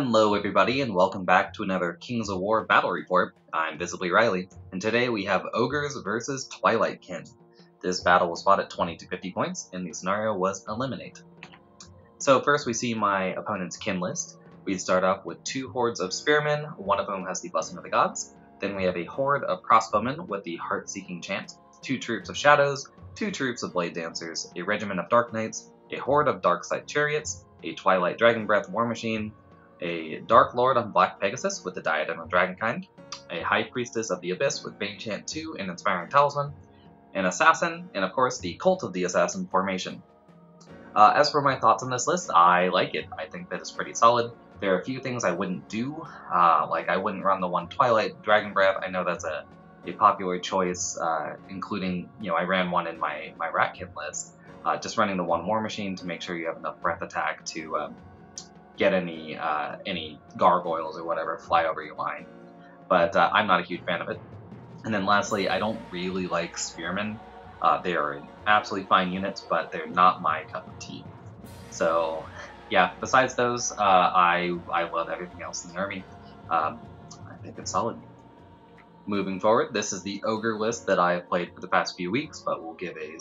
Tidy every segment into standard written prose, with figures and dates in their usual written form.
Hello everybody and welcome back to another Kings of War battle report. I'm Visibly Riley, and today we have Ogres versus Twilight Kin. This battle was fought at 20 to 50 points, and the scenario was Eliminate. So first we see my opponent's kin list. We start off with two hordes of spearmen, one of whom has the Blessing of the Gods. Then we have a horde of crossbowmen with the Heart-Seeking Chant, two troops of shadows, two troops of blade dancers, a regiment of dark knights, a horde of dark side chariots, a Twilight Dragon Breath war machine, a Dark Lord on Black Pegasus with the Diadem of Dragonkind, a High Priestess of the Abyss with Bane Chant 2 and Inspiring Talisman, an Assassin, and of course the Cult of the Assassin formation. As for my thoughts on this list, I like it. I think that it's pretty solid. There are a few things I wouldn't do, like I wouldn't run the one Twilight Dragon Breath. I know that's a popular choice, including, I ran one in my Ratkin list. Just running the one War Machine to make sure you have enough breath attack to get any gargoyles or whatever fly over your line. But I'm not a huge fan of it. And then lastly, I don't really like spearmen. They are an absolutely fine unit, but they're not my cup of tea. So yeah, besides those, I love everything else in the army. I think it's solid. Moving forward, this is the Ogre list that I have played for the past few weeks, but we'll give a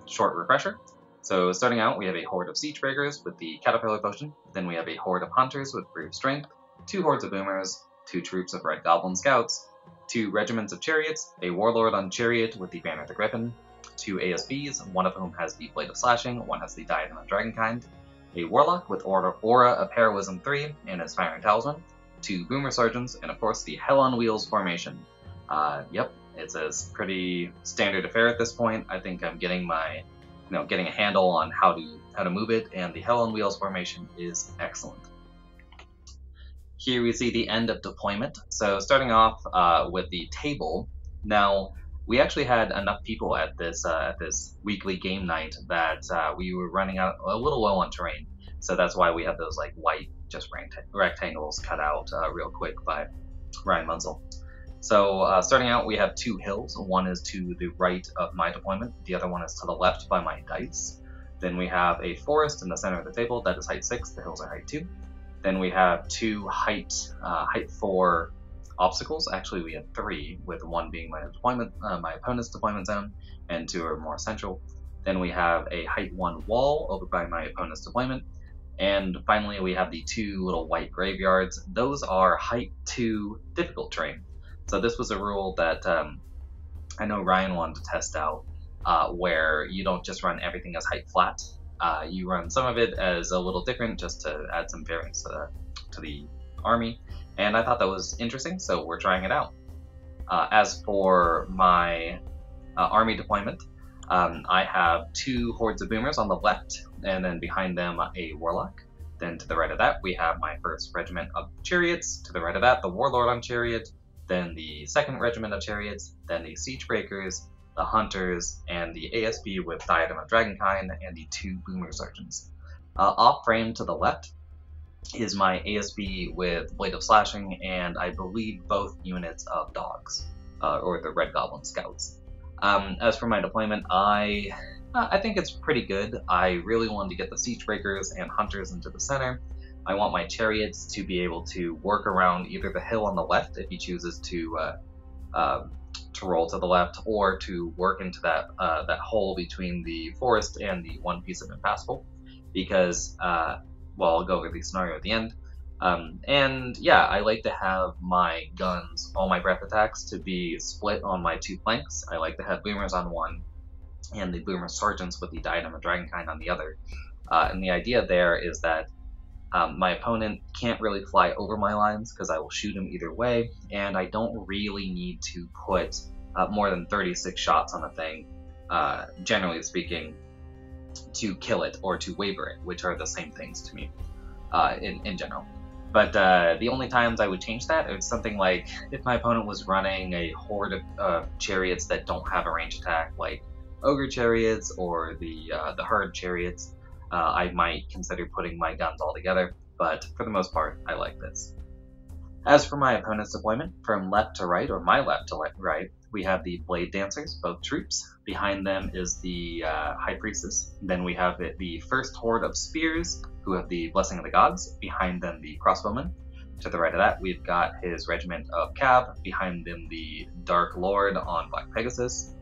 short refresher. So starting out, we have a horde of Siegebreakers with the Caterpillar Potion. Then we have a horde of Hunters with Brave Strength, two hordes of Boomers, two troops of Red Goblin Scouts, two regiments of Chariots, a Warlord on Chariot with the Banner of the Griffin, two ASBs, one of whom has the Blade of Slashing, one has the Diadem of Dragonkind, a Warlock with Aura of Heroism 3 and Inspiring Talisman, two Boomer Sergeants, and of course the Hell on Wheels formation. Yep, it's a pretty standard affair at this point. I think I'm getting my getting a handle on how to move it, and the Hell on Wheels formation is excellent. Here we see the end of deployment. So starting off with the table. Now we actually had enough people at this weekly game night that we were running out a little low on terrain. So that's why we had those like white just rectangles cut out real quick by Ryan Munsell. So starting out, we have two hills. One is to the right of my deployment. The other one is to the left by my dice. Then we have a forest in the center of the table. That is height 6. The hills are height 2. Then we have two height 4 obstacles. Actually, we have 3, with one being my opponent's deployment zone, and 2 are more central. Then we have a height 1 wall over by my opponent's deployment. And finally, we have the 2 little white graveyards. Those are height 2 difficult terrain. So this was a rule that I know Ryan wanted to test out, where you don't just run everything as height flat. You run some of it as a little different just to add some variance to the army. And I thought that was interesting, so we're trying it out. As for my army deployment, I have 2 hordes of boomers on the left, and then behind them a warlock. Then to the right of that, we have my 1st regiment of chariots. To the right of that, the warlord on chariot. Then the 2nd regiment of chariots. Then the Siegebreakers, the Hunters, and the ASB with Diadem of Dragonkind, and the 2 Boomer Sergeants. Off frame to the left is my ASB with Blade of Slashing, and I believe both units of dogs, or the Red Goblin Scouts. As for my deployment, I think it's pretty good. I really wanted to get the Siegebreakers and Hunters into the center. I want my chariots to be able to work around either the hill on the left if he chooses to roll to the left, or to work into that hole between the forest and the one piece of impassable. Because, well, I'll go over the scenario at the end. And yeah, I like to have my guns, all my breath attacks, to be split on my 2 flanks. I like to have boomers on one, and the Boomer Sergeants with the Diadem of Dragonkind on the other. And the idea there is that my opponent can't really fly over my lines because I will shoot him either way, and I don't really need to put more than 36 shots on a thing, generally speaking, to kill it or to waver it, which are the same things to me in general. But the only times I would change that is something like if my opponent was running a horde of chariots that don't have a range attack, like Ogre Chariots or the Herd Chariots. I might consider putting my guns all together, but for the most part, I like this. As for my opponent's deployment, from left to right, or my left to right, we have the Blade Dancers, both troops. Behind them is the High Priestess. Then we have the first horde of Spears, who have the Blessing of the Gods. Behind them, the Crossbowmen. To the right of that, we've got his regiment of Cav. Behind them, the Dark Lord on Black Pegasus.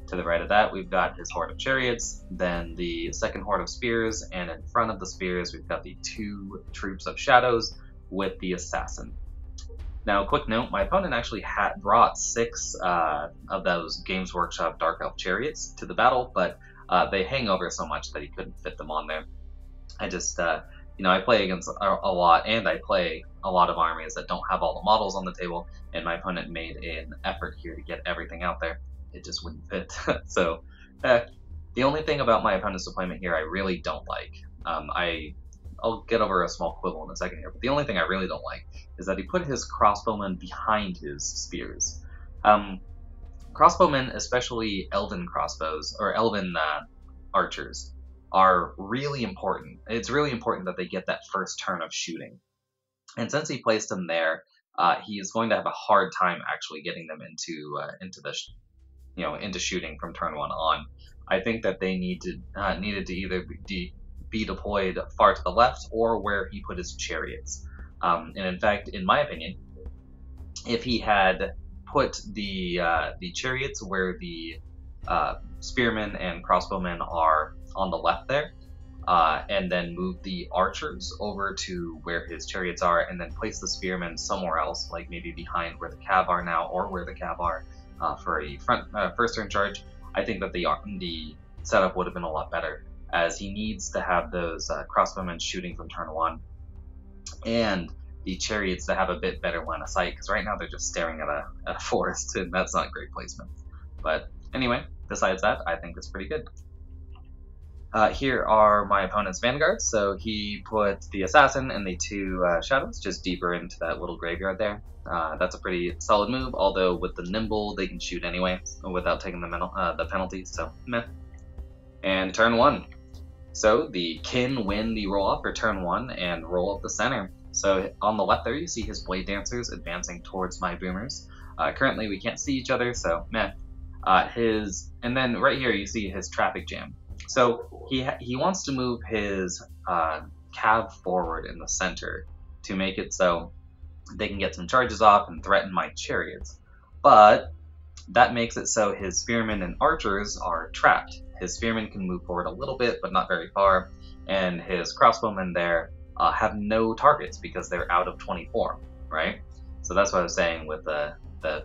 To the right of that, we've got his horde of chariots, then the second horde of spears, and in front of the spears, we've got the 2 troops of shadows with the assassin. Now, quick note, my opponent actually brought 6 of those Games Workshop Dark Elf chariots to the battle, but they hang over so much that he couldn't fit them on there. I just, I play against a lot, and I play a lot of armies that don't have all the models on the table, and my opponent made an effort here to get everything out there. It just wouldn't fit. So, the only thing about my opponent's deployment here I really don't like, I'll get over a small quibble in a second here, but the only thing I really don't like is that he put his crossbowmen behind his spears. Crossbowmen, especially elven crossbows, or elven archers, are really important. It's really important that they get that first turn of shooting. And since he placed them there, he is going to have a hard time actually getting them into shooting from turn 1 on. I think that they needed to either be deployed far to the left or where he put his chariots. And in fact, in my opinion, if he had put the chariots where the spearmen and crossbowmen are on the left there, and then move the archers over to where his chariots are, and then place the spearmen somewhere else, like maybe behind where the cav are now, or where the cav are for a first turn charge, I think that the setup would have been a lot better, as he needs to have those crossbowmen shooting from turn 1, and the chariots to have a bit better line of sight, because right now they're just staring at a forest, and that's not great placement. But anyway, besides that, I think it's pretty good. Here are my opponent's vanguards. So he put the assassin and the 2 shadows just deeper into that little graveyard there. That's a pretty solid move, although with the nimble they can shoot anyway without taking the penalty, so meh. And turn 1. So the kin win the roll off for turn 1 and roll up the center. So on the left there you see his Blade Dancers advancing towards my boomers. Currently we can't see each other, so meh. And then right here you see his traffic jam. So he wants to move his cav forward in the center to make it so they can get some charges off and threaten my chariots. But that makes it so his spearmen and archers are trapped. His spearmen can move forward a little bit, but not very far, and his crossbowmen there have no targets because they're out of 24, right? So that's what I was saying with the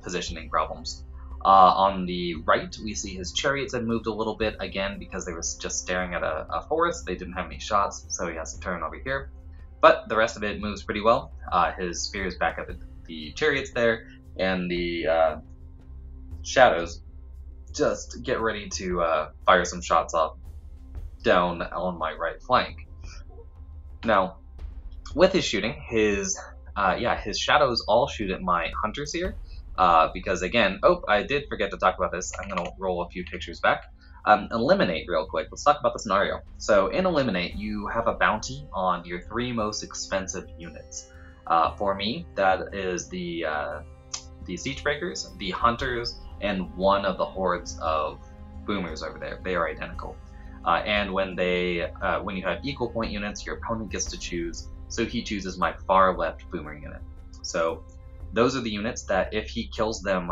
positioning problems. On the right, we see his chariots had moved a little bit again because they were just staring at a forest. They didn't have any shots, so he has to turn over here. But the rest of it moves pretty well. His spears back up at the chariots there, and the shadows just get ready to fire some shots off down on my right flank. Now, with his shooting, his shadows all shoot at my hunters here. Because again, I did forget to talk about this. I'm going to roll a few pictures back. Eliminate real quick. Let's talk about the scenario. So in Eliminate, you have a bounty on your 3 most expensive units. For me, that is the Siege Breakers, the Hunters, and one of the hordes of Boomers over there. They are identical. And when you have equal point units, your opponent gets to choose. So he chooses my far left Boomer unit. So those are the units that if he kills them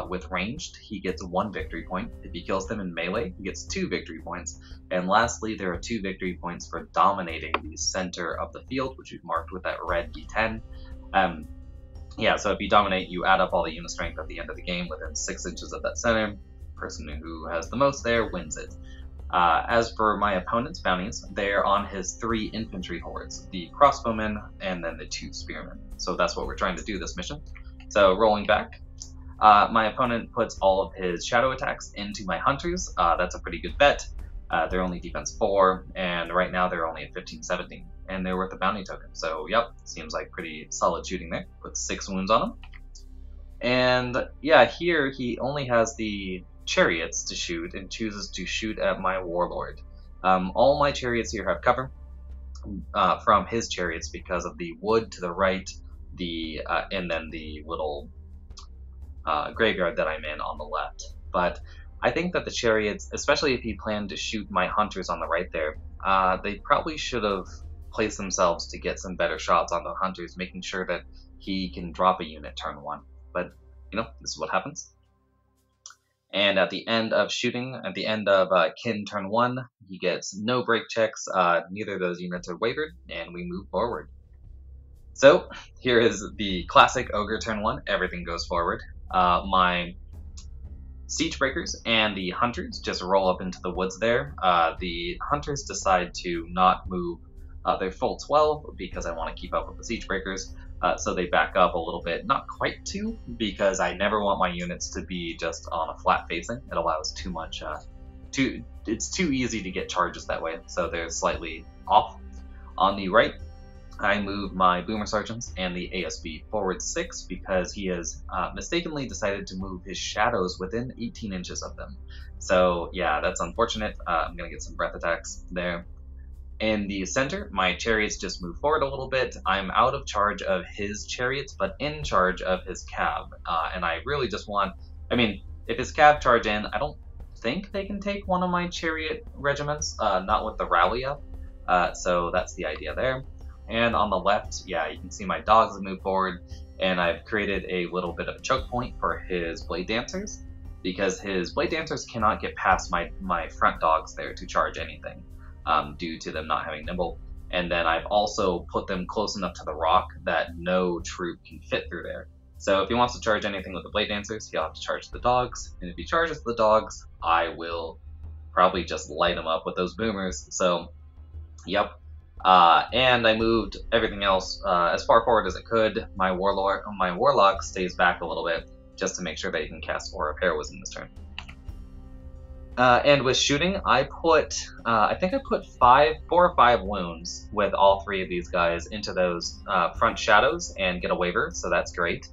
with ranged, he gets 1 victory point. If he kills them in melee, he gets 2 victory points. And lastly, there are 2 victory points for dominating the center of the field, which we've marked with that red D10. So if you dominate, you add up all the unit strength at the end of the game within 6 inches of that center. The person who has the most there wins it. As for my opponent's bounties, they're on his 3 infantry hordes, the crossbowmen and then the 2 spearmen. So that's what we're trying to do this mission. So rolling back, my opponent puts all of his shadow attacks into my hunters. That's a pretty good bet. They're only defense 4, and right now they're only at 15-17, and they're worth a bounty token. So yep, seems like pretty solid shooting there. Puts 6 wounds on them. And yeah, here he only has the chariots to shoot and chooses to shoot at my warlord. All my chariots here have cover from his chariots because of the wood to the right, and then the little graveyard that I'm in on the left. But I think that the chariots, especially if he planned to shoot my hunters on the right there, they probably should have placed themselves to get some better shots on the hunters, making sure that he can drop a unit turn 1. But, this is what happens. And at the end of shooting, at the end of Kin turn 1, he gets no break checks, neither of those units are wavered, and we move forward. So, here is the classic Ogre turn 1, everything goes forward. My Siege Breakers and the Hunters just roll up into the woods there. The Hunters decide to not move their full 12 because I want to keep up with the Siege Breakers. So they back up a little bit, not quite 2, because I never want my units to be just on a flat facing. It allows too much, it's too easy to get charges that way, so they're slightly off. On the right, I move my Boomer Sergeants and the ASB forward 6 because he has mistakenly decided to move his shadows within 18 inches of them. So yeah, that's unfortunate. I'm going to get some breath attacks there. In the center, my chariots just move forward a little bit. I'm out of charge of his chariots, but in charge of his cab. And I really just want, if his cab charge in, I don't think they can take one of my chariot regiments, not with the rally up. So that's the idea there. And on the left, yeah, you can see my dogs move forward, and I've created a little bit of a choke point for his Blade Dancers, because his Blade Dancers cannot get past my front dogs there to charge anything. Due to them not having nimble. And then I've also put them close enough to the rock that no troop can fit through there. So if he wants to charge anything with the Blade Dancers, he'll have to charge the dogs. And if he charges the dogs, I will probably just light him up with those boomers. So, yep. And I moved everything else as far forward as it could. My Warlock stays back a little bit just to make sure that he can cast Aura of Heroism this turn. And with shooting, I think I put 4 or 5 wounds with all 3 of these guys into those front shadows and get a waiver, so that's great.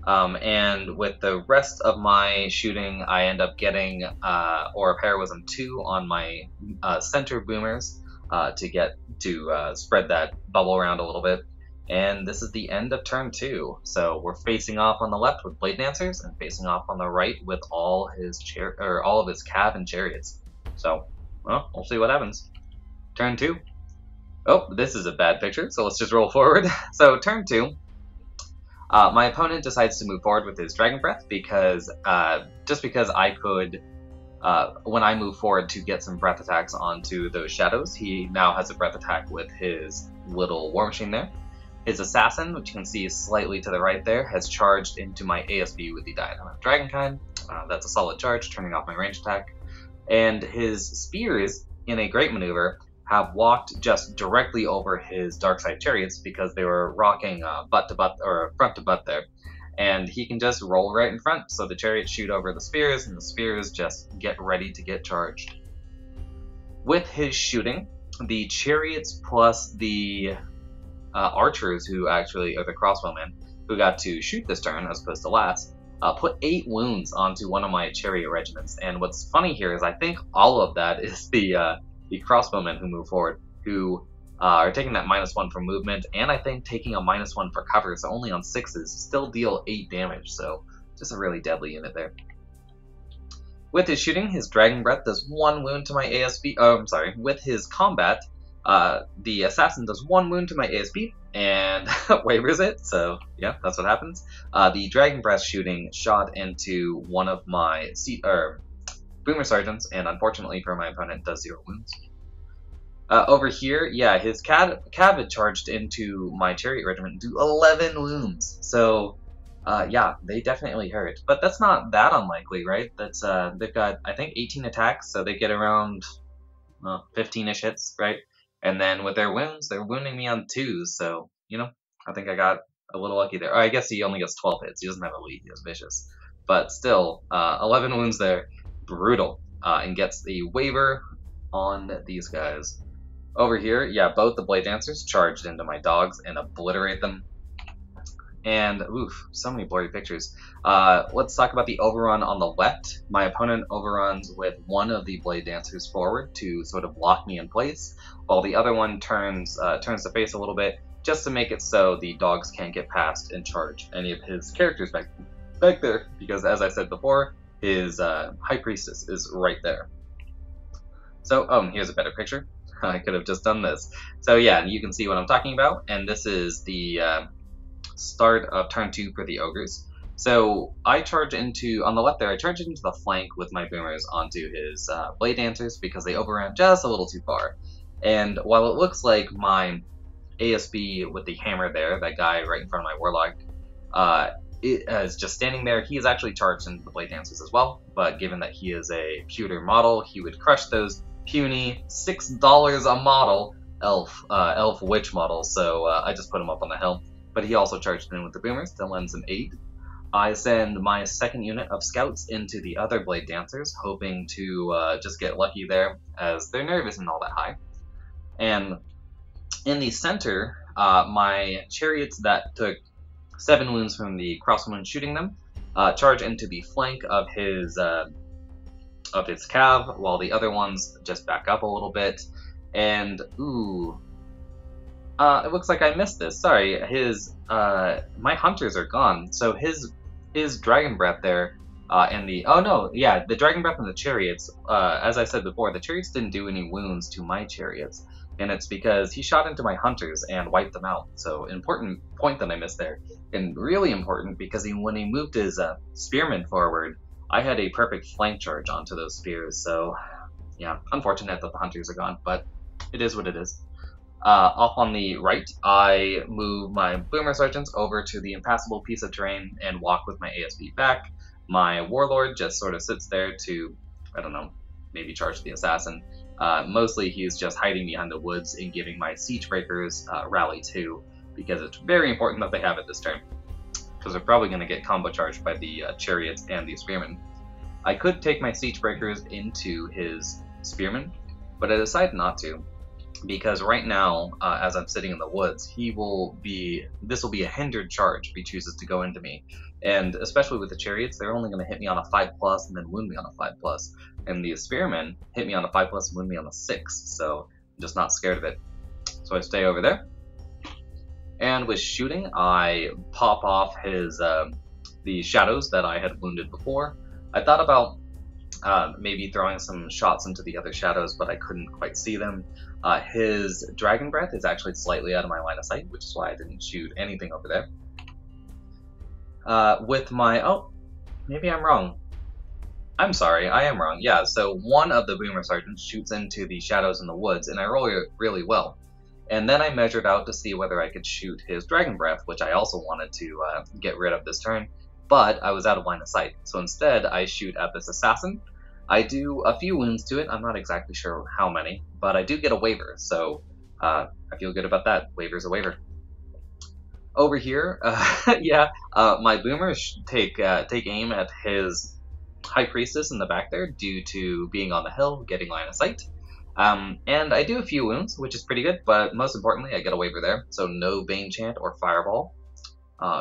And with the rest of my shooting, I end up getting Aura of Heroism 2 on my center boomers to spread that bubble around a little bit. And this is the end of turn 2. So we're facing off on the left with Blade Dancers and facing off on the right with all of his cab and chariots. So, well, we'll see what happens. Turn 2. Oh, this is a bad picture, so let's just roll forward. So turn 2. My opponent decides to move forward with his Dragon Breath because just because I could, when I move forward to get some breath attacks onto those shadows, he now has a breath attack with his little War Machine there. His Assassin, which you can see is slightly to the right there, has charged into my ASB with the Diadem of Dragonkind. That's a solid charge, turning off my range attack. And his Spears, in a great maneuver, have walked just directly over his Darkside Chariots because they were rocking butt to butt, or front to butt there. And he can just roll right in front, so the Chariots shoot over the Spears, and the Spears just get ready to get charged. With his shooting, the Chariots plus the archers who actually, or the crossbowmen, who got to shoot this turn as opposed to last, put 8 wounds onto one of my chariot regiments. And what's funny here is I think all of that is the crossbowmen who move forward, who are taking that -1 for movement, and I think taking a -1 for cover, so only on 6s, still deal 8 damage, so just a really deadly unit there. With his shooting, his Dragon Breath does 1 wound to my ASB, with his combat, the Assassin does 1 wound to my ASB and waivers it, so yeah, that's what happens. The Dragon Breath shooting shot into one of my Boomer Sergeants, and unfortunately for my opponent, does 0 wounds. Over here, yeah, his cab had charged into my Chariot Regiment and do 11 wounds, so yeah, they definitely hurt. But that's not that unlikely, right? That's they've got, I think, 18 attacks, so they get around 15-ish hits, right? And then with their wounds, they're wounding me on 2s, so, I think I got a little lucky there. I guess he only gets 12 hits. He doesn't have Elite, he has Vicious. But still, 11 wounds there, brutal, and gets the waiver on these guys. Over here, yeah, both the Blade Dancers charged into my dogs and obliterate them. And, oof, so many blurry pictures. Let's talk about the overrun on the left. My opponent overruns with one of the Blade Dancers forward to sort of lock me in place, while the other one turns the face a little bit just to make it so the dogs can't get past and charge any of his characters back there, because as I said before, his High Priestess is right there. So, here's a better picture. I could have just done this. So yeah, you can see what I'm talking about, and this is the start of turn 2 for the Ogres. So I charge into, on the left there, I charge into the flank with my boomers onto his Blade Dancers because they overran just a little too far. And while it looks like my ASB with the hammer there, that guy right in front of my Warlock, is just standing there, he is actually charged into the Blade Dancers as well, but given that he is a pewter model, he would crush those puny $6 a model elf witch models, so I just put him up on the hill. But he also charged in with the boomers to lend some aid. I send my second unit of scouts into the other Blade Dancers, hoping to just get lucky there, as their nerve isn't all that high. And in the center, my chariots that took 7 wounds from the crossbow shooting them charge into the flank of his cav, while the other ones just back up a little bit. And ooh, it looks like I missed this. Sorry, my hunters are gone. So his dragon breath there, and the dragon breath and the chariots. As I said before, the chariots didn't do any wounds to my chariots, and it's because he shot into my hunters and wiped them out. So important point that I missed there, and really important because when he moved his spearmen forward, I had a perfect flank charge onto those spears. So yeah, unfortunate that the hunters are gone, but it is what it is. Off on the right, I move my boomer sergeants over to the impassable piece of terrain and walk with my ASB back. My warlord just sort of sits there to, I don't know, maybe charge the assassin. Mostly he's just hiding behind the woods and giving my siege breakers rally too, because it's very important that they have it this turn, because they're probably going to get combo charged by the chariots and the spearmen. I could take my siege breakers into his spearmen, but I decided not to, because right now, as I'm sitting in the woods, this will be a hindered charge if he chooses to go into me. And especially with the chariots, they're only going to hit me on a 5+ and then wound me on a 5+. And the spearmen hit me on a 5+ and wound me on a 6, so I'm just not scared of it. So I stay over there. And with shooting, I pop off the shadows that I had wounded before. I thought about maybe throwing some shots into the other shadows, but I couldn't quite see them. His dragon breath is actually slightly out of my line of sight, which is why I didn't shoot anything over there. Maybe I'm wrong. I'm sorry, I am wrong. Yeah, so one of the boomer sergeants shoots into the shadows in the woods, and I roll it really well. And then I measured out to see whether I could shoot his dragon breath, which I also wanted to get rid of this turn, but I was out of line of sight. So instead, I shoot at this assassin. I do a few wounds to it. I'm not exactly sure how many, but I do get a waiver, so I feel good about that. Waiver's a waiver. Over here, my boomers take aim at his High Priestess in the back there due to being on the hill, getting line of sight. And I do a few wounds, which is pretty good, but most importantly, I get a waiver there, so no Bane Chant or Fireball.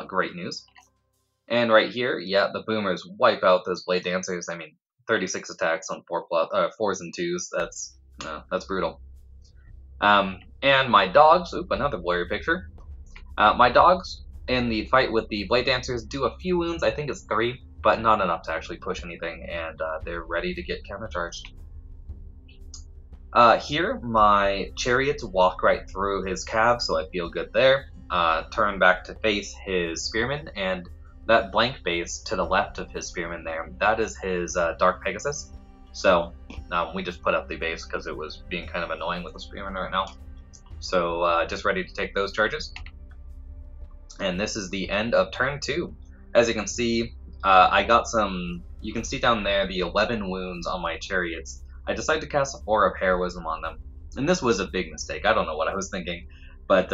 Great news. And right here, yeah, the boomers wipe out those Blade Dancers. I mean, 36 attacks on 4s and 2s. That's brutal. And my dogs. Oop, another blurry picture. My dogs in the fight with the Blade Dancers do a few wounds. I think it's 3, but not enough to actually push anything, and they're ready to get countercharged. Here, my chariots walk right through his cav, so I feel good there. Turn back to face his spearmen, and that blank base to the left of his spearmen there, that is his Dark Pegasus. So we just put up the base because it was being kind of annoying with the spearmen right now. So just ready to take those charges. And this is the end of turn 2. As you can see, I got some, you can see down there the 11 wounds on my chariots. I decided to cast a 4 of Heroism on them. And this was a big mistake. I don't know what I was thinking. But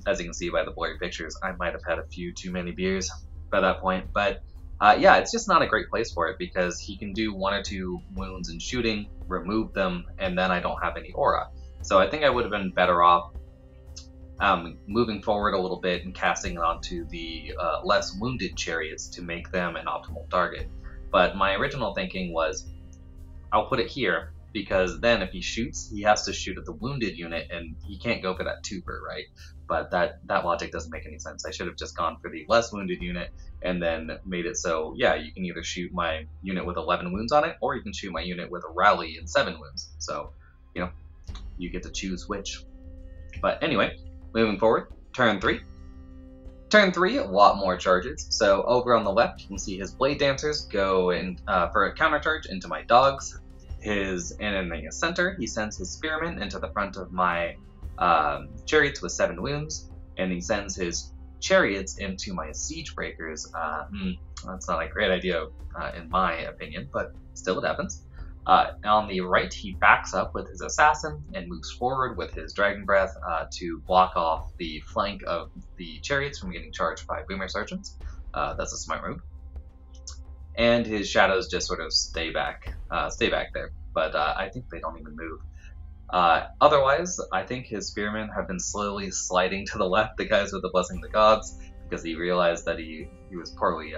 as you can see by the blurry pictures, I might have had a few too many beers by that point. But yeah, it's just not a great place for it because he can do 1 or 2 wounds in shooting, remove them, and then I don't have any aura. So I think I would have been better off moving forward a little bit and casting it onto the less wounded chariots to make them an optimal target. But my original thinking was, I'll put it here, because then if he shoots, he has to shoot at the wounded unit, and he can't go for that twofer, right? But that logic doesn't make any sense. I should have just gone for the less wounded unit and then made it so, yeah, you can either shoot my unit with 11 wounds on it, or you can shoot my unit with a rally and 7 wounds. So, you know, you get to choose which. But anyway, moving forward, turn 3. Turn 3, a lot more charges. So over on the left, you can see his Blade Dancers go in for a counter charge into my dogs. And in the center, he sends his Spearmen into the front of my chariots with 7 wounds, and he sends his chariots into my siege breakers. That's not a great idea in my opinion, but still it happens. On the right, he backs up with his assassin and moves forward with his dragon breath to block off the flank of the chariots from getting charged by boomer sergeants. That's a smart move. And his shadows just sort of stay back there. But I think they don't even move. Otherwise, I think his spearmen have been slowly sliding to the left, the guys with the Blessing of the Gods, because he realized that he was poorly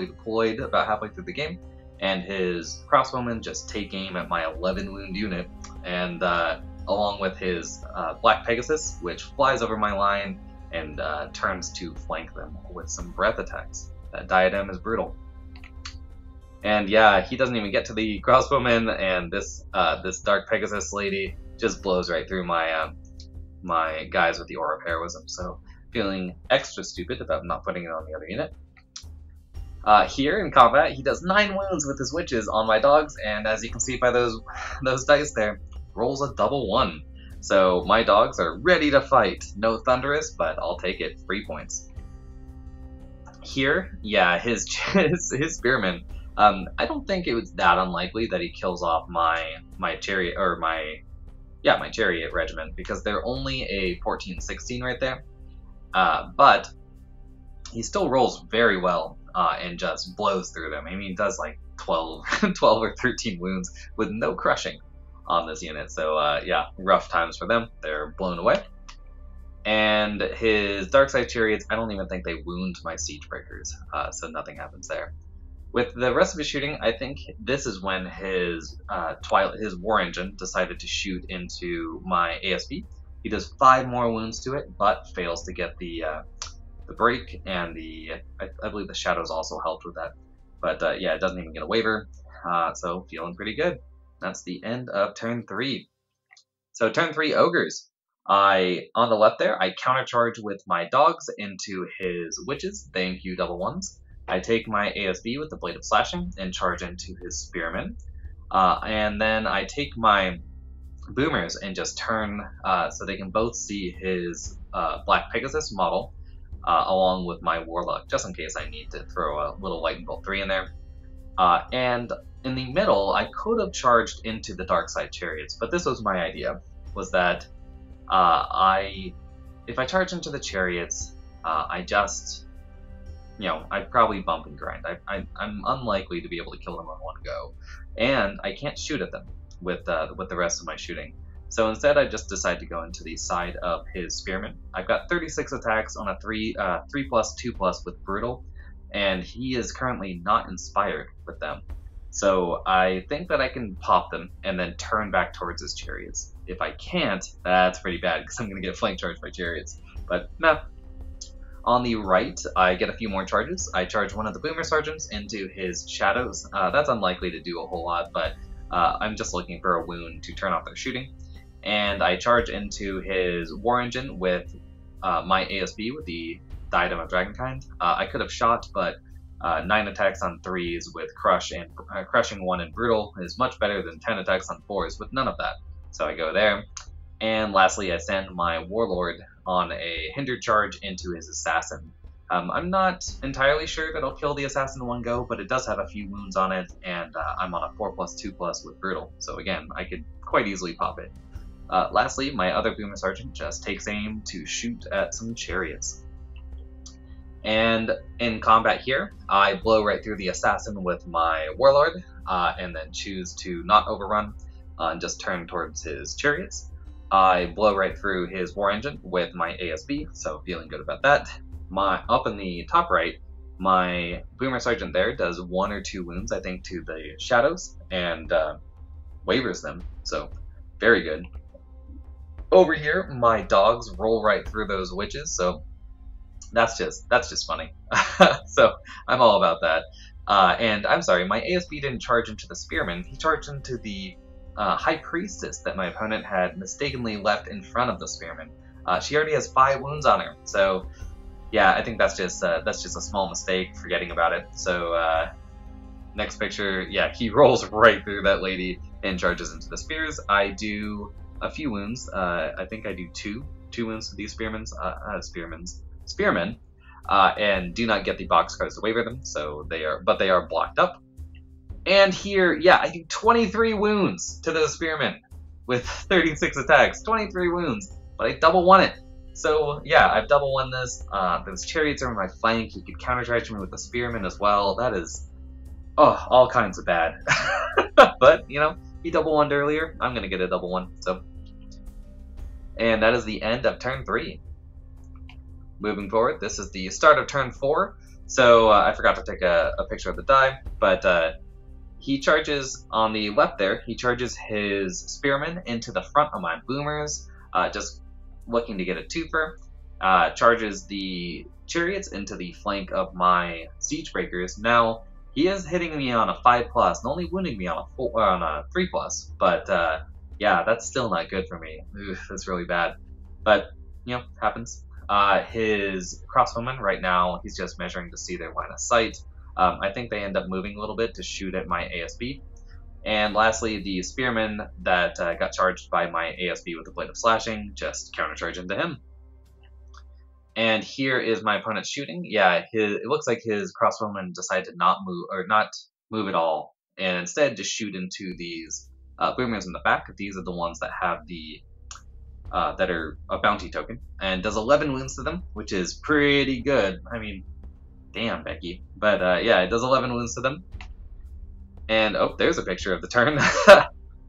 deployed about halfway through the game. And his crossbowmen just take aim at my 11 wound unit, and along with his Black Pegasus, which flies over my line and turns to flank them with some breath attacks. That diadem is brutal. And yeah, he doesn't even get to the crossbowmen, and this Dark Pegasus lady just blows right through my my guys with the Aura of Heroism. So feeling extra stupid about not putting it on the other unit. Here in combat, he does 9 wounds with his witches on my dogs, and as you can see by those dice there, rolls a double 1. So my dogs are ready to fight. No Thunderous, but I'll take it. 3 points. Here, yeah, his spearmen. I don't think it was that unlikely that he kills off my chariot or my chariot regiment, because they're only a 14-16 right there. But he still rolls very well. And just blows through them. I mean, he does like 12 or 13 wounds with no crushing on this unit. So yeah, rough times for them. They're blown away. And his Darkside Chariots, I don't even think they wound my Siege Breakers, so nothing happens there. With the rest of his shooting, I think this is when his War Engine decided to shoot into my ASP. He does 5 more wounds to it, but fails to get the break, and I believe the shadows also helped with that. But yeah, it doesn't even get a waiver, so feeling pretty good. That's the end of turn 3. So turn 3, Ogres. On the left there, I countercharge with my dogs into his witches. Thank you, double 1s. I take my ASB with the Blade of Slashing and charge into his spearmen. And then I take my boomers and just turn so they can both see his Black Pegasus model, along with my Warlock, just in case I need to throw a little Lightning Bolt 3 in there. And in the middle, I could have charged into the Darkside Chariots, but this was my idea, was that if I charge into the Chariots, I'd probably bump and grind. I'm unlikely to be able to kill them in one go, and I can't shoot at them with the rest of my shooting. So instead, I just decide to go into the side of his Spearmen. I've got 36 attacks on a 3+, 2+ with Brutal, and he is currently not inspired with them. So I think that I can pop them and then turn back towards his Chariots. If I can't, that's pretty bad, because I'm going to get flank charged by Chariots. But no. On the right, I get a few more charges. I charge one of the Boomer Sergeants into his Shadows. That's unlikely to do a whole lot, but I'm just looking for a wound to turn off their shooting. And I charge into his War Engine with my ASB with the Diadem of Dragonkind. I could have shot, but 9 attacks on 3s with Crush and Crushing 1 and Brutal is much better than 10 attacks on 4s with none of that. So I go there. And lastly, I send my Warlord on a hindered charge into his Assassin. I'm not entirely sure that I'll kill the Assassin in one go, but it does have a few wounds on it, and I'm on a 4+, 2+ with Brutal. So again, I could quite easily pop it. Lastly, my other Boomer Sergeant just takes aim to shoot at some Chariots. And in combat here, I blow right through the Assassin with my Warlord, and then choose to not overrun and just turn towards his Chariots. I blow right through his War Engine with my ASB, so feeling good about that. Up in the top right, my Boomer Sergeant there does 1 or 2 wounds, I think, to the Shadows, and wavers them. So very good. Over here, my dogs roll right through those witches. So that's just funny. So I'm all about that. And I'm sorry, my ASB didn't charge into the spearman. He charged into the high priestess that my opponent had mistakenly left in front of the spearman. She already has 5 wounds on her. So yeah, I think that's just a small mistake, forgetting about it. So next picture, yeah, he rolls right through that lady and charges into the spears. I do a few wounds. I think I do two wounds to these spearmen, and do not get the boxcars to waver them. So they are blocked up. And here, yeah, I do 23 wounds to those spearmen with 36 attacks, 23 wounds, but I double won it. So yeah, I've double won this. Those chariots are on my flank. He could countercharge me with the spearman as well. That is, all kinds of bad. But you know, he double won earlier. I'm gonna get a double one. So, and that is the end of turn 3. Moving forward, this is the start of turn 4. So I forgot to take a picture of the die, but he charges on the left there. He charges his spearman into the front of my boomers, just looking to get a twofer. Charges the chariots into the flank of my siege breakers. Now he is hitting me on a 5+ and only wounding me on a 3+. But yeah, that's still not good for me. Oof, that's really bad. But you know, happens. His crossbowman right now, he's just measuring to see their line of sight. I think they end up moving a little bit to shoot at my ASB. And lastly, the spearman that got charged by my ASB with the blade of slashing, just countercharge into him. And here is my opponent's shooting. Yeah, it looks like his crossbowman decided to not move at all, and instead just shoot into these boomers in the back. These are the ones that have the that are a bounty token, and does 11 wounds to them, which is pretty good. I mean, damn, Becky. But yeah, it does 11 wounds to them. And oh, there's a picture of the turn.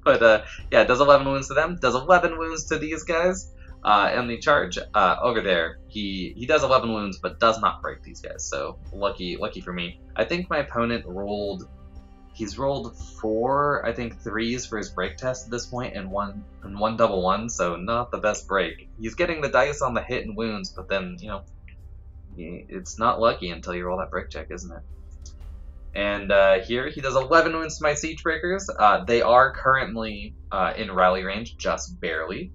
But yeah, it does 11 wounds to them. Does 11 wounds to these guys. And the charge over there, he does 11 wounds, but does not break these guys. So lucky for me. I think my opponent he's rolled 4, I think 3s for his break test at this point, and one double one. So not the best break. He's getting the dice on the hit and wounds, but then you know, it's not lucky until you roll that break check, isn't it? And here he does 11 wounds to my siege breakers. They are currently in rally range, just barely.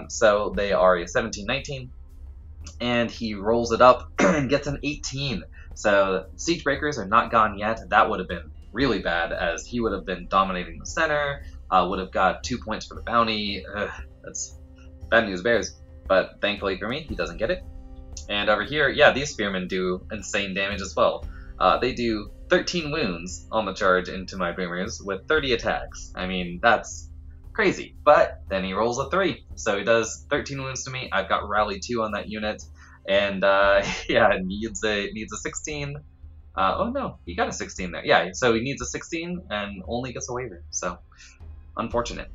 So they are a 17-19, and he rolls it up and gets an 18. So siege breakers are not gone yet. That would have been really bad, as he would have been dominating the center. Would have got 2 points for the bounty. That's bad news bears. But thankfully for me, he doesn't get it. And over here, yeah, these spearmen do insane damage as well. They do 13 wounds on the charge into my boomers with 30 attacks. I mean, that's crazy. But then he rolls a 3, so he does 13 wounds to me. I've got rally 2 on that unit, and yeah, needs a 16. Oh no, he got a 16 there. Yeah, so he needs a 16 and only gets a waiver. So unfortunate.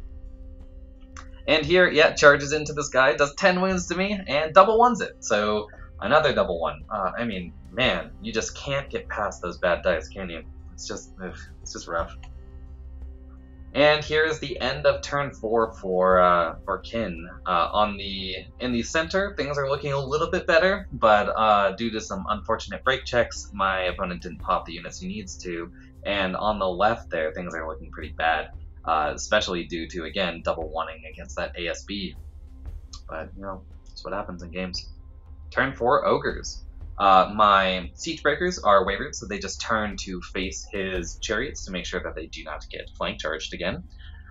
And here, yeah, charges into this guy, does 10 wounds to me, and double ones it. So another double one. I mean, man, you just can't get past those bad dice, can you? It's just rough. And here's the end of turn 4 for Kin. In the center, things are looking a little bit better, but due to some unfortunate break checks, my opponent didn't pop the units he needs to. And on the left there, things are looking pretty bad, especially due to, again, double wanting against that ASB. But you know, that's what happens in games. Turn 4, Ogres. My siege breakers are wavered, so they just turn to face his chariots to make sure that they do not get flank charged again.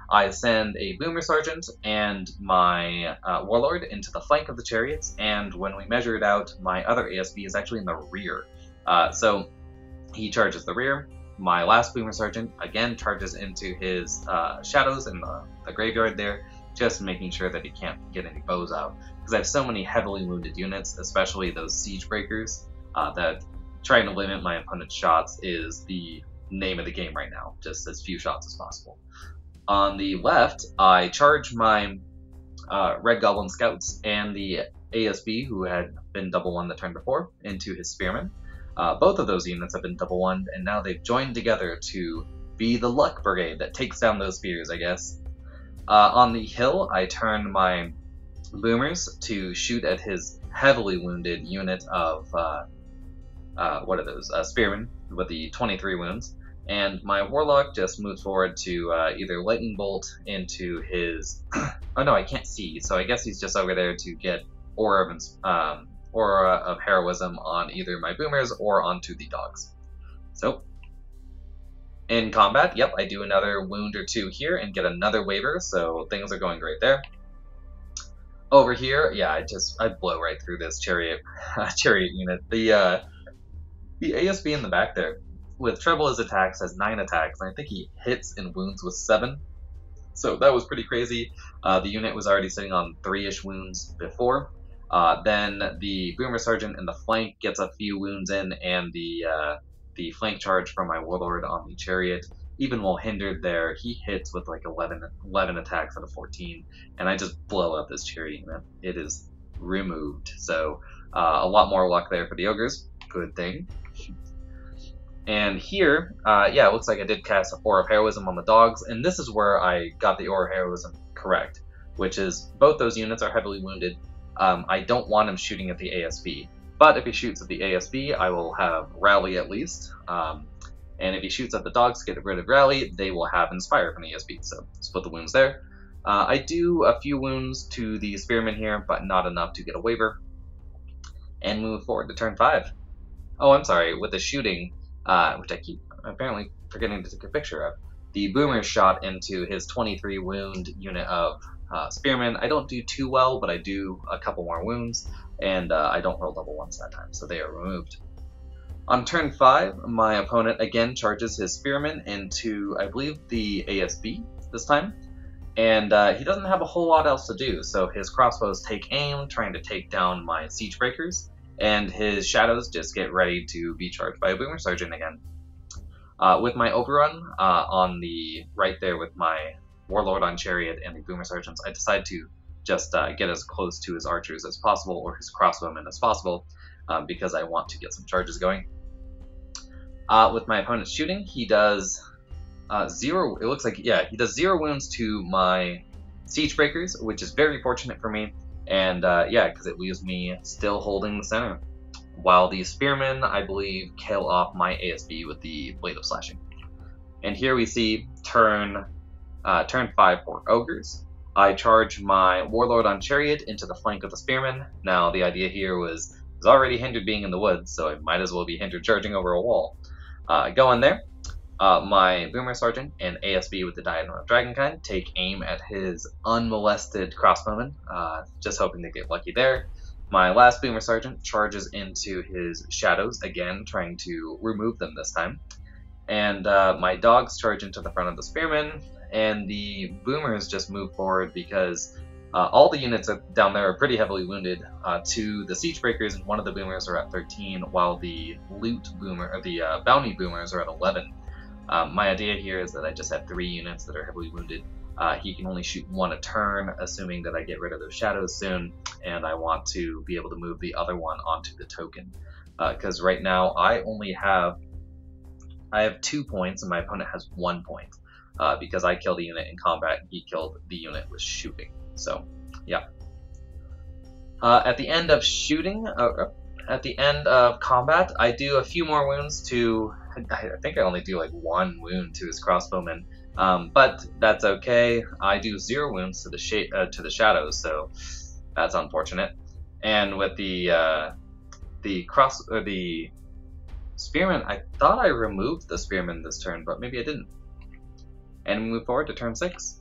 I send a boomer sergeant and my warlord into the flank of the chariots, and when we measure it out, my other ASB is actually in the rear. So he charges the rear. My last boomer sergeant again charges into his shadows in the graveyard there, just making sure that he can't get any bows out. Because I have so many heavily wounded units, especially those siege breakers, that trying to limit my opponent's shots is the name of the game right now. Just as few shots as possible. On the left, I charge my Red Goblin Scouts and the ASB, who had been double one the turn before, into his Spearmen. Both of those units have been double one, and now they've joined together to be the luck brigade that takes down those spears, I guess. On the hill, I turn my boomers to shoot at his heavily wounded unit of what are those? Spearmen with the 23 wounds. And my warlock just moves forward to either lightning bolt into his. Oh no, I can't see, so I guess he's just over there to get aura of heroism on either my boomers or onto the dogs. So in combat, yep, I do another wound or two here and get another waiver, so things are going great there. Over here, yeah, I blow right through this chariot unit. The ASB in the back there, with treble his attacks, has 9 attacks, and I think he hits and wounds with 7. So that was pretty crazy. The unit was already sitting on 3-ish wounds before. Then the Boomer Sergeant in the flank gets a few wounds in, and the flank charge from my Warlord on the chariot, even while hindered there, he hits with like 11 attacks out of 14, and I just blow up this chariot unit. It is removed. So a lot more luck there for the Ogres. Good thing. And here, yeah, it looks like I did cast Aura of Heroism on the dogs, and this is where I got the Aura of Heroism correct, which is both those units are heavily wounded. I don't want him shooting at the ASB, but if he shoots at the ASB, I will have Rally at least, and if he shoots at the dogs to get rid of Rally, they will have Inspire from the ASB, so split the wounds there. I do a few wounds to the Spearmen here, but not enough to get a waiver, and move forward to turn 5. Oh, I'm sorry, with the shooting, which I keep apparently forgetting to take a picture of, the Boomer shot into his 23 wound unit of Spearmen. I don't do too well, but I do a couple more wounds, and I don't roll double ones that time, so they are removed. On turn 5, my opponent again charges his Spearmen into, I believe, the ASB this time, and he doesn't have a whole lot else to do, so his crossbows take aim, trying to take down my Siege Breakers, and his Shadows just get ready to be charged by a Boomer Sergeant again. With my Overrun on the right there with my Warlord on Chariot and the Boomer Sergeants, I decide to just get as close to his archers as possible, or his crossbowmen as possible, because I want to get some charges going. With my opponent's shooting, he does 0, it looks like, yeah, he does 0 wounds to my Siege Breakers, which is very fortunate for me, and yeah, because it leaves me still holding the center, while the Spearmen, I believe, kill off my ASB with the Blade of Slashing. And here we see turn 5 for Ogres. I charge my Warlord on Chariot into the flank of the Spearmen. Now, the idea here was already hindered being in the woods, so I might as well be hindered charging over a wall. Go in there. My Boomer Sergeant and ASB with the Diadem of Dragonkind take aim at his unmolested crossbowman, just hoping to get lucky there. My last Boomer Sergeant charges into his Shadows, again trying to remove them this time. And my dogs charge into the front of the Spearmen, and the Boomers just move forward because all the units down there are pretty heavily wounded to the Siege Breakers, and one of the Boomers are at 13, while the Loot Boomer, or the Bounty Boomers are at 11. My idea here is that I just have 3 units that are heavily wounded. He can only shoot 1 a turn, assuming that I get rid of those Shadows soon, and I want to be able to move the other one onto the token. Because right now I have 2 points and my opponent has 1 point, because I killed a unit in combat and he killed the unit with shooting. So, yeah. At the end of at the end of combat, I do a few more wounds to, I think I only do like 1 wound to his crossbowman, but that's okay. I do 0 wounds to the Shadows, so that's unfortunate. And with the Spearman, I thought I removed the Spearman this turn, but maybe I didn't. And we move forward to turn 6.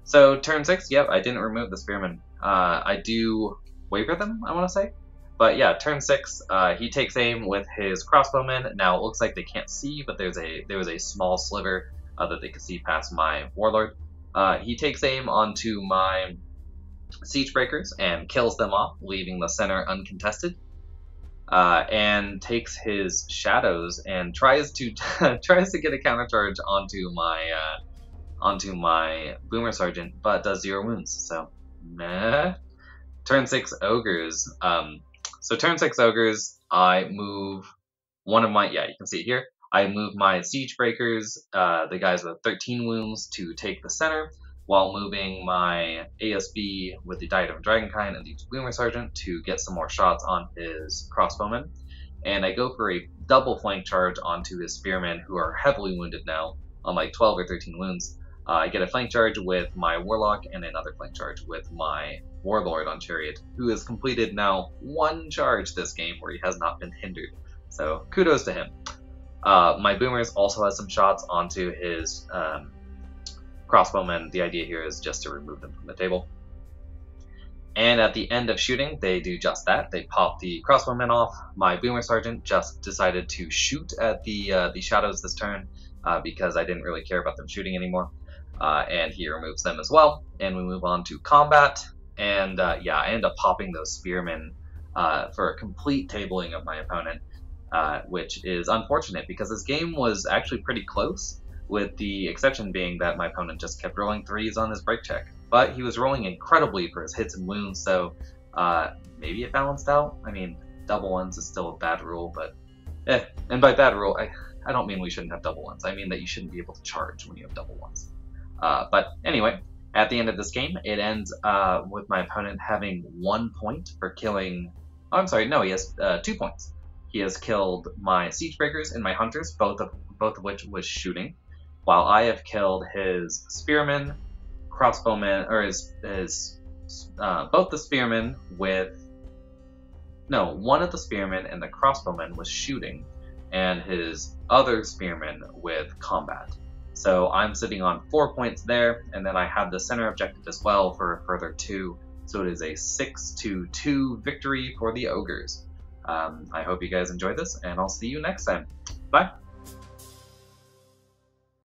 So turn 6, yep, I didn't remove the Spearman. I do waiver them, I want to say. But yeah, turn 6, he takes aim with his crossbowmen. Now it looks like they can't see, but there was a small sliver that they could see past my Warlord. He takes aim onto my Siege Breakers and kills them off, leaving the center uncontested. And takes his Shadows and tries to get a countercharge onto my Boomer Sergeant, but does 0 wounds. So, meh. Turn 6 Ogres. So turn 6 Ogres, I move one of my, yeah, you can see it here. I move my siege breakers, the guys with 13 wounds, to take the center, while moving my ASB with the Diadem Dragonkind and the Boomer Sergeant to get some more shots on his crossbowmen. And I go for a double flank charge onto his spearmen, who are heavily wounded now, on like 12 or 13 wounds. I get a flank charge with my Warlock and another flank charge with my Warlord on Chariot, who has completed now one charge this game where he has not been hindered. So kudos to him. My Boomers also has some shots onto his crossbowmen. The idea here is just to remove them from the table. And at the end of shooting, they do just that. They pop the crossbowmen off. My Boomer Sergeant just decided to shoot at the shadows this turn because I didn't really care about them shooting anymore. And he removes them as well. And we move on to combat. And yeah, I end up popping those spearmen for a complete tabling of my opponent, which is unfortunate because this game was actually pretty close, with the exception being that my opponent just kept rolling 3s on his break check. But he was rolling incredibly for his hits and wounds, so maybe it balanced out. I mean, double 1s is still a bad rule, but and by bad rule, I don't mean we shouldn't have double 1s. I mean that you shouldn't be able to charge when you have double 1s. But anyway, at the end of this game, it ends with my opponent having 1 point for killing... Oh, I'm sorry, no, he has 2 points. He has killed my Siege Breakers and my Hunters, both of which was shooting, while I have killed his Spearmen, Crossbowmen, or both the Spearmen with... No, one of the Spearmen and the Crossbowmen was shooting, and his other Spearmen with combat. So I'm sitting on 4 points there, and then I have the center objective as well for a further 2. So it is a 6-2 victory for the Ogres. I hope you guys enjoyed this, and I'll see you next time. Bye!